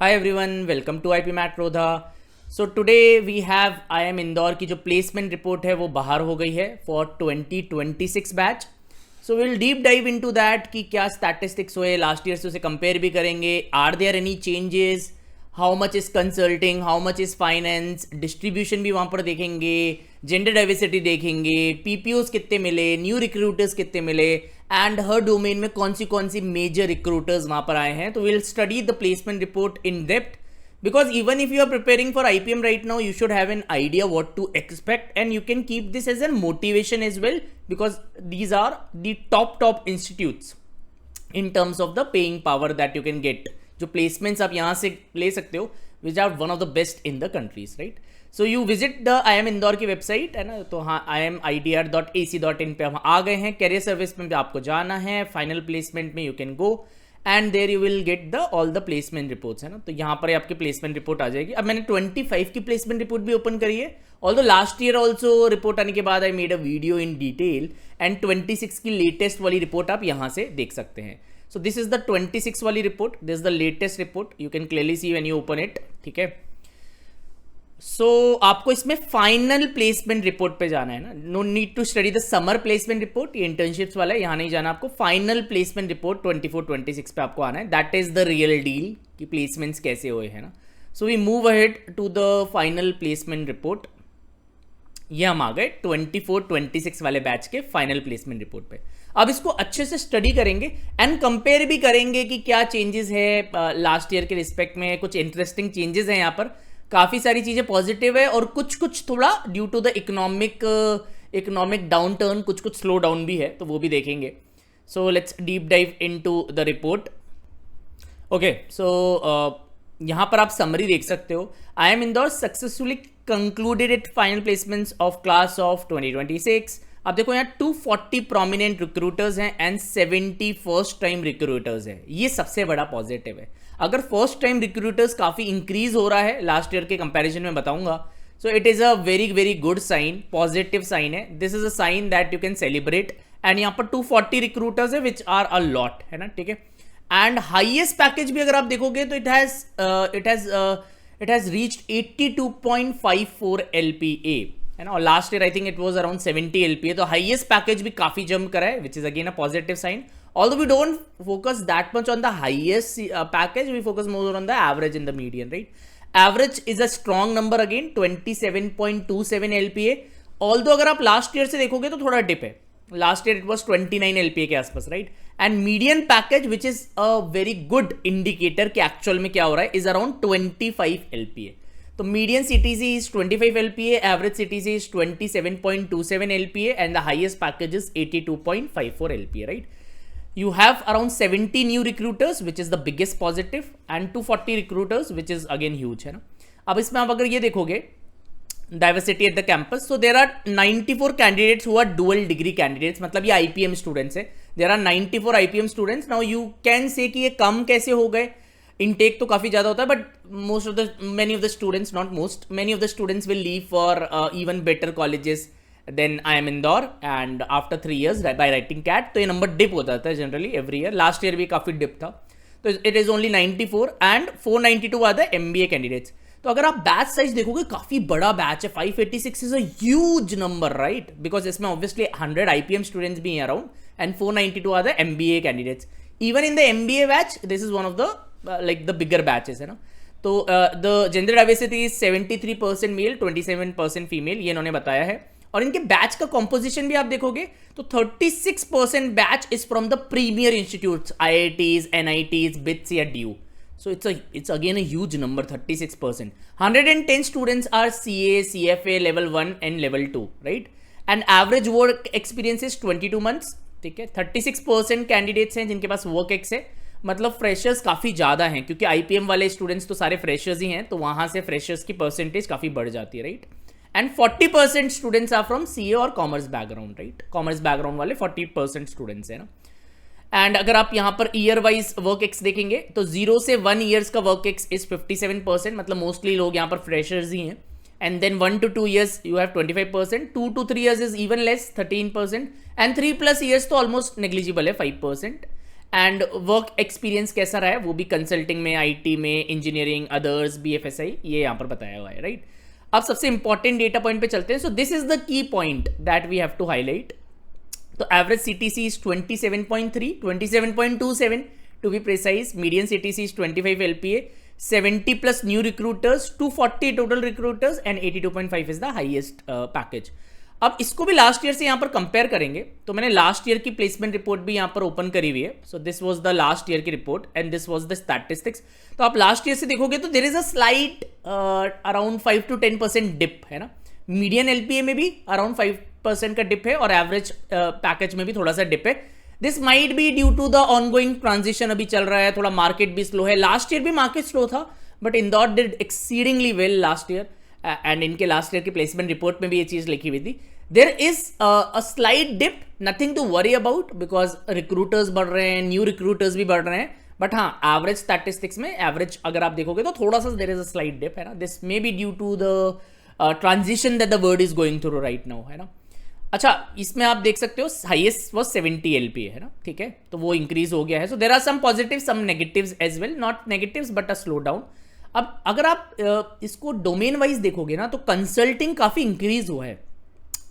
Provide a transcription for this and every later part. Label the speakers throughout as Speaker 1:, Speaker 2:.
Speaker 1: Hi everyone, welcome to IP Mat Prodha. So today we have IIM Indore की जो placement report है वो बाहर हो गई है for 2026 batch. So will deep dive into that कि क्या स्टैटिस्टिक्स हुए लास्ट ईयर से उसे कंपेयर भी करेंगे. Are there any changes, how much is consulting, how much is finance, distribution भी वहाँ पर देखेंगे, जेंडर डाइवर्सिटी देखेंगे, पीपीओस कितने मिले, न्यू रिक्रूटर्स कितने मिले एंड हर डोमेन में कौन सी मेजर रिक्रूटर्स वहाँ पर आए हैं. तो will study the placement report in depth because even if you are preparing for IPM right now, you should have an idea what to expect and you can keep this as a motivation as well because these are the top institutes in terms of the paying power that you can get. जो placements आप यहाँ से ले सकते हो which are one of the best in the countries, right? So you visit the IIM Indore की website है ना, तो हाँ imidr.ac.in पे हम आ गए हैं. कैरियर सर्विस में भी आपको जाना है, फाइनल प्लेसमेंट में you can go and there you will get the all the placement reports है ना. तो यहाँ पर आपकी प्लेसमेंट रिपोर्ट आ जाएगी. अब मैंने 25 की प्लेसमेंट रिपोर्ट भी ओपन करी है. Although last year also report आने के बाद I made a video in detail and 26 की लेटेस्ट वाली रिपोर्ट आप यहाँ से देख सकते हैं. सो दिस इज द 26 वाली report, this is the latest report, you can clearly see when you open it. ठीक है, सो आपको इसमें फाइनल प्लेसमेंट रिपोर्ट पे जाना है ना. No need to study the summer placement report, ये इंटर्नशिप्स वाला है, यहाँ नहीं जाना आपको. फाइनल प्लेसमेंट रिपोर्ट 24-26 पे आपको आना है. That is the real deal कि प्लेसमेंट्स कैसे हुए हैं ना. So we move ahead to the final placement report. ये हम आ गए 24-26 वाले बैच के फाइनल प्लेसमेंट रिपोर्ट पे. अब इसको अच्छे से स्टडी करेंगे एंड कंपेयर भी करेंगे कि क्या चेंजेस है लास्ट ईयर के रिस्पेक्ट में. कुछ इंटरेस्टिंग चेंजेस हैं यहाँ पर, काफ़ी सारी चीज़ें पॉजिटिव है और कुछ थोड़ा due to the economic downturn कुछ स्लो डाउन भी है, तो वो भी देखेंगे. So let's deep dive into the report. Okay, so यहाँ पर आप समरी देख सकते हो. IIM Indore successfully concluded it final placements of class of 2026. आप देखो यहाँ 240 प्रोमिनेंट रिक्रूटर्स हैं एंड 70 फर्स्ट टाइम रिक्रूटर्स हैं. ये सबसे बड़ा पॉजिटिव है. अगर फर्स्ट टाइम रिक्रूटर्स काफ़ी इंक्रीज हो रहा है लास्ट ईयर के कंपैरिजन में बताऊंगा, so it is a very good sign, positive sign है. This is a sign that you can celebrate. And यहाँ पर 240 रिक्रूटर्स है विच आर अ लॉट है ना. ठीक है, एंड हाईएस्ट पैकेज भी अगर आप देखोगे तो इट हैज रीच्ड 82.54 LPA है ना. और last year I think it was around 70 LPA. तो हाईएस्ट पैकेज भी काफ़ी जंप करा है which is again a positive sign. Although we don't focus that much on the highest package, we focus more on the average and the median, right? Average is a strong number again, 27.27 LPA. Although अगर आप last year से देखोगे तो थोड़ा dip है. Last year it was 29 LPA के आसपास, right. And median package which is a very good indicator कि एक्चुअल में क्या हो रहा है, इज अराउंड 25 LPA. तो median CTC is 25 LPA, average CTC is 27.27 LPA and the highest package is 82.54 LPA, right? You have around 70 new recruiters which is the biggest positive and 240 recruiters which is again huge है ना. अब इसमें आप अगर ये देखोगे diversity at the campus, so there are 94 candidates who are dual degree candidates, मतलब ये IPM students है. there are 94 IPM students. now you can say कि ये कम कैसे हो गए, इनटेक तो काफ़ी ज़्यादा होता है but many of the students, not most, many of the students will leave for even better colleges then IIM Indore and after 3 years by writing CAT. तो ये नंबर डिप हो जाता है generally every year. Last year भी काफ़ी dip था. तो it is only 94 and 492 are the MBA candidates. तो अगर आप बैच साइज देखोगे काफ़ी बड़ा बैच है. 586 is a huge number, right, because इसमें ऑब्वियसली 100 IPM स्टूडेंट्स भी हैं around and 492 are the MBA candidates. Even in the MBA batch this is one of the like the bigger batches है ना. तो the gender diversity is 73% male, 27% female, ये इन्होंने बताया है. और इनके बैच का कॉम्पोजिशन भी आप देखोगे तो 36% batch is from the premiere institutes, IITs, NITs, BITS या DU. So it's again a huge number, 36%. 110 students are CA, CFA level 1 and level 2, right? And average work experience is 22 months. ठीक है, 36% candidates हैं जिनके पास work ex है. मतलब freshers काफ़ी ज़्यादा हैं क्योंकि IPM वाले स्टूडेंट्स तो सारे फ्रेशर्स ही हैं, तो वहाँ से फ्रेशर्स की परसेंटेज काफ़ी बढ़ जाती है, right. And 40% students are from CA और commerce background, right. Commerce background वाले 40% स्टूडेंट्स हैं ना. एंड अगर आप यहाँ per year wise work ex देखेंगे तो 0 से 1 ईयर्स का वर्क एक्स इज 57%, मतलब मोस्टली लोग यहाँ पर फ्रेशर्स ही हैं. And then 1 to 2 years you have 25%, 2 to 3 years is even less, 13%, and 3+ years तो ऑलमोस्ट नेग्लिजिबल है, 5%. एंड वर्क एक्सपीरियंस कैसा रहा है वो भी कंसल्टिंग में, आईटी में, इंजीनियरिंग, अदर्स, बीएफएसआई, ये यहाँ पर बताया हुआ है, राइट। अब सबसे इंपॉर्टेंट डेटा पॉइंट पे चलते हैं। So this is the key point that we have to highlight. तो average CTC is 27.3, 27.27 to be precise. Median CTC is 25 LPA, 70 plus new recruiters, 240 total recruiters and 82.5 is the highest package. अब इसको भी last year से यहाँ पर compare करेंगे, तो मैंने लास्ट ईयर की प्लेसमेंट रिपोर्ट भी यहाँ पर ओपन करी हुई है। So this was the last year की report and this was the statistics. तो आप लास्ट ईयर से देखोगे तो there is a slight around 5 to 10% dip है ना। मीडियन एलपीए में भी अराउंड 5% का डिप है और एवरेज पैकेज में भी थोड़ा सा डिप है। This might be due to the ongoing transition, अभी चल रहा है, थोड़ा मार्केट भी स्लो है। लास्ट ईयर भी मार्केट स्लो था but Indore did exceedingly well last year and इनके लास्ट ईयर की प्लेसमेंट रिपोर्ट में भी ये चीज लिखी हुई थी। There is a slight dip, nothing to worry about because recruiters बढ़ रहे हैं, न्यू रिक्रूटर्स भी बढ़ रहे हैं, बट हाँ एवरेज स्टैटिस्टिक्स में एवरेज अगर आप देखोगे तो थोड़ा सा there is a slight dip है ना। This may be due to the transition that the world is going through right now है ना। अच्छा, इसमें आप देख सकते हो हाईएस्ट वाज 70 एलपीए है ना, ठीक है, तो वो इंक्रीज हो गया है। So there are some positive some negatives as well, not negatives but a slowdown. अब अगर आप इसको डोमेन वाइज देखोगे ना तो कंसल्टिंग काफी इंक्रीज हुआ है।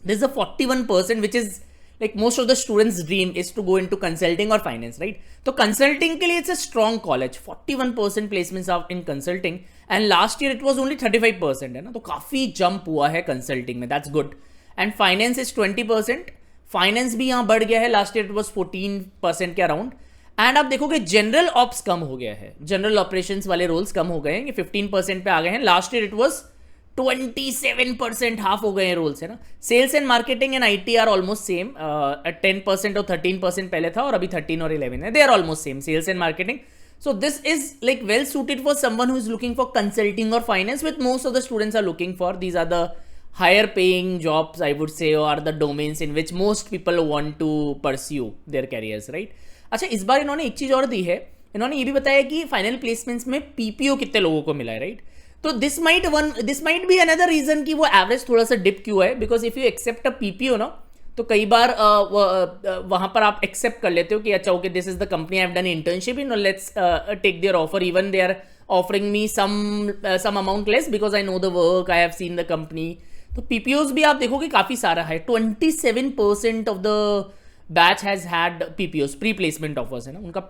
Speaker 1: This is a 41% which is like most of the students dream is to go into consulting और फाइनेंस, राइट। तो कंसल्टिंग के लिए it's a strong college, 41% placements of in consulting and last year it was only 35% है ना, तो काफी jump हुआ है कंसल्टिंग में, that's good. And finance is 20%, finance भी यहाँ बढ़ गया है, लास्ट ईयर इट वाज 14% के अराउंड। एंड आप देखोगे जनरल ऑप्स कम हो गया है, जनरल ऑपरेशंस वाले रोल्स कम हो गए हैं, ये 15% पे आ गए हैं। Last year it was 27%, half हो गए हैं रोल्स है ना। Sales and marketing and IT are almost same, 10% और 13% पहले था और अभी 13 और 11 है, they are almost same, sales and marketing. So this is like well suited for someone who is looking for consulting or finance, with most of the students are looking for. These are the higher paying jobs, I would say, or the domains in which most people want to pursue their careers, right? अच्छा, इस बार इन्होंने एक चीज और दी है, इन्होंने ये भी बताया कि फाइनल प्लेसमेंट्स में पीपीओ कितने लोगों को मिला है, राइट। तो this might be another reason कि वो एवरेज थोड़ा सा डिप क्यों है, because if you accept a PPO ना, तो कई बार वहां पर आप एक्सेप्ट कर लेते हो कि अच्छा okay this is the company I have done internship in, let's take their offer, even they are offering me some amount less because I know the work, I have seen the company. तो PPOs भी आप देखोगे काफी सारा है, 27% of the batch has had PPOs, pre placement offers है ना, उनका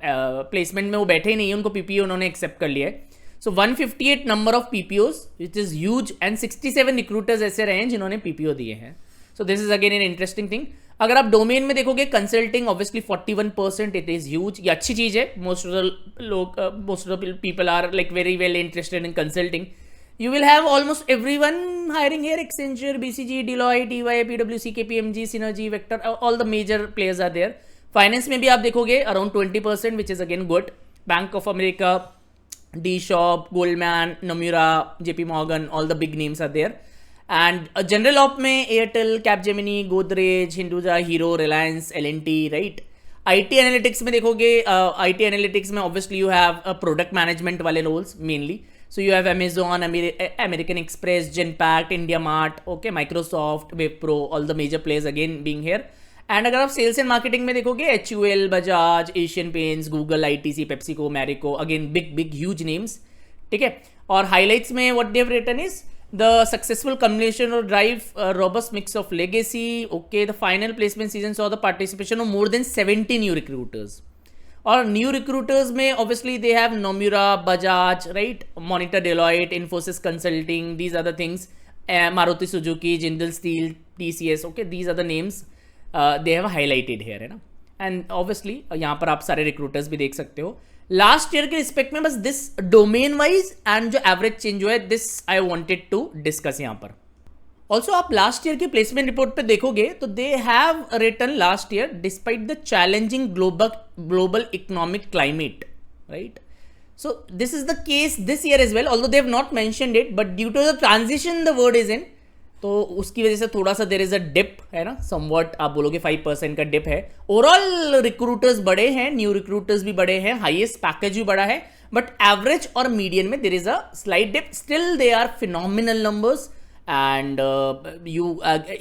Speaker 1: प्लेसमेंट में वो बैठे ही नहीं है, उनको पीपीओ उन्होंने एक्सेप्ट कर लिया है। So 158 number of PPOs which is huge and 67 recruiters ऐसे रहे हैं जिन्होंने पीपीओ दिए हैं। So this is again an interesting thing. अगर आप डोमेन में देखोगे consulting obviously 41%, it is huge, ये अच्छी चीज है। Most of the people are like very well interested in consulting. You will have almost everyone hiring here, Accenture, BCG, Deloitte, EY, PwC, KPMG, Synergy, Vector, all the major players are there. Finance में भी आप देखोगे around 20%, which is again good. Bank of America, D-Shop, Goldman, Nomura, JP Morgan, all the big names are there. And general op में Airtel, Capgemini, Godrej, Hinduja, Hero, Reliance, L&T, right? IT analytics में देखोगे, IT analytics में obviously you have product management वाले roles mainly. So you have Amazon, American Express, Genpact, IndiaMart, okay, Microsoft, Wipro, all the major players again being here. And अगर आप sales and marketing में देखोगे HUL, Bajaj, Asian Paints, Google, ITC, PepsiCo, Marico, again big huge names, ठीक है। और highlights में what they have written is the successful combination और drive robust mix of legacy, okay, the final placement season saw the participation of more than 70 new recruiters. और new recruiters में obviously they have Nomura, Bajaj, right, Monitor, Deloitte, Infosys consulting, these are the things, Maruti Suzuki, Jindal steel, TCS, okay, these are the names they have highlighted here है ना। And obviously यहाँ पर आप सारे recruiters भी देख सकते हो लास्ट ईयर के रिस्पेक्ट में। बस दिस डोमेन वाइज एंड जो एवरेज चेंज हुआ है, this I wanted to discuss यहाँ पर। ऑल्सो आप लास्ट ईयर की प्लेसमेंट रिपोर्ट पे देखोगे तो they have written last year despite the challenging global economic climate, right. So this is the case this year as well, although they have not mentioned it, but due to the transition the word is in, तो उसकी वजह से थोड़ा सा there is a dip है ना, somewhat आप बोलोगे 5% का डिप है। ओवरऑल रिक्रूटर्स बड़े हैं, न्यू रिक्रूटर्स भी बड़े हैं, हाईएस्ट पैकेज भी बड़ा है, बट एवरेज और मीडियन में there is a slight dip. Still they are phenomenal numbers and you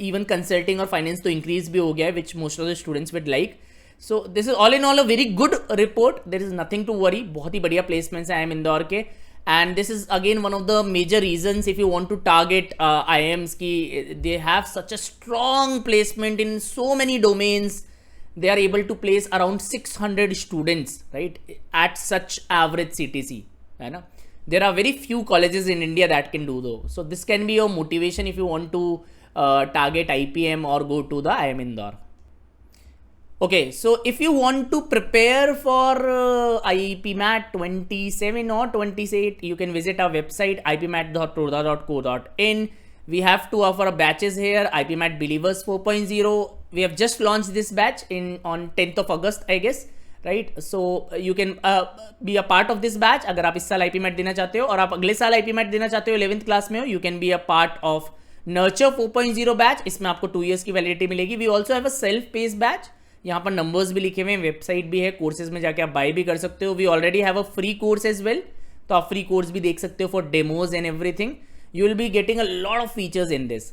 Speaker 1: even consulting और फाइनेंस तो इंक्रीज भी हो गया है, which most of the students with like. So this is all in all a very good report, there is nothing to worry. बहुत ही बढ़िया placements हैं IIM इंदौर के. And this is again one of the major reasons if you want to target IIMs ki they have such a strong placement in so many domains. They are able to place around 600 students, right, at such average CTC, है ना. There are very few colleges in India that can do though. So this can be your motivation if you want to target IPM or go to the IIM Indore. Okay, so if you want to prepare for IPMAT 27 or 28, you can visit our website ipmat.prodha.co.in. We have two of our batches here, IPMAT Believers 4.0. We have just launched this batch on 10th of August, I guess, right? So you can be a part of this batch. अगर आप इस साल IPMAT देना चाहते हो और आप अगले साल IPMAT देना चाहते हो 11th क्लास में हो, you can be a part of Nurture 4.0 batch. इसमें आपको 2 years की वैलिडिटी मिलेगी. We also have a self-paced batch. यहाँ पर नंबर्स भी लिखे हुए हैं, वेबसाइट भी है, कोर्सेज में जाके आप बाय भी कर सकते हो. We already have a free course as well, तो आप फ्री कोर्स भी देख सकते हो for demos and everything. You will be getting a lot of features in this.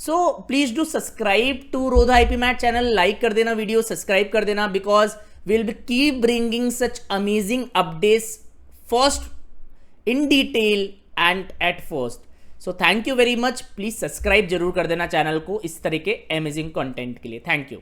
Speaker 1: So please do subscribe to Rodha IPMAT channel. Like कर देना video, subscribe कर देना, because we will be keep bringing such amazing updates first in detail and at first. So thank you very much. Please subscribe जरूर कर देना channel को इस तरह के अमेजिंग कंटेंट के लिए. Thank you.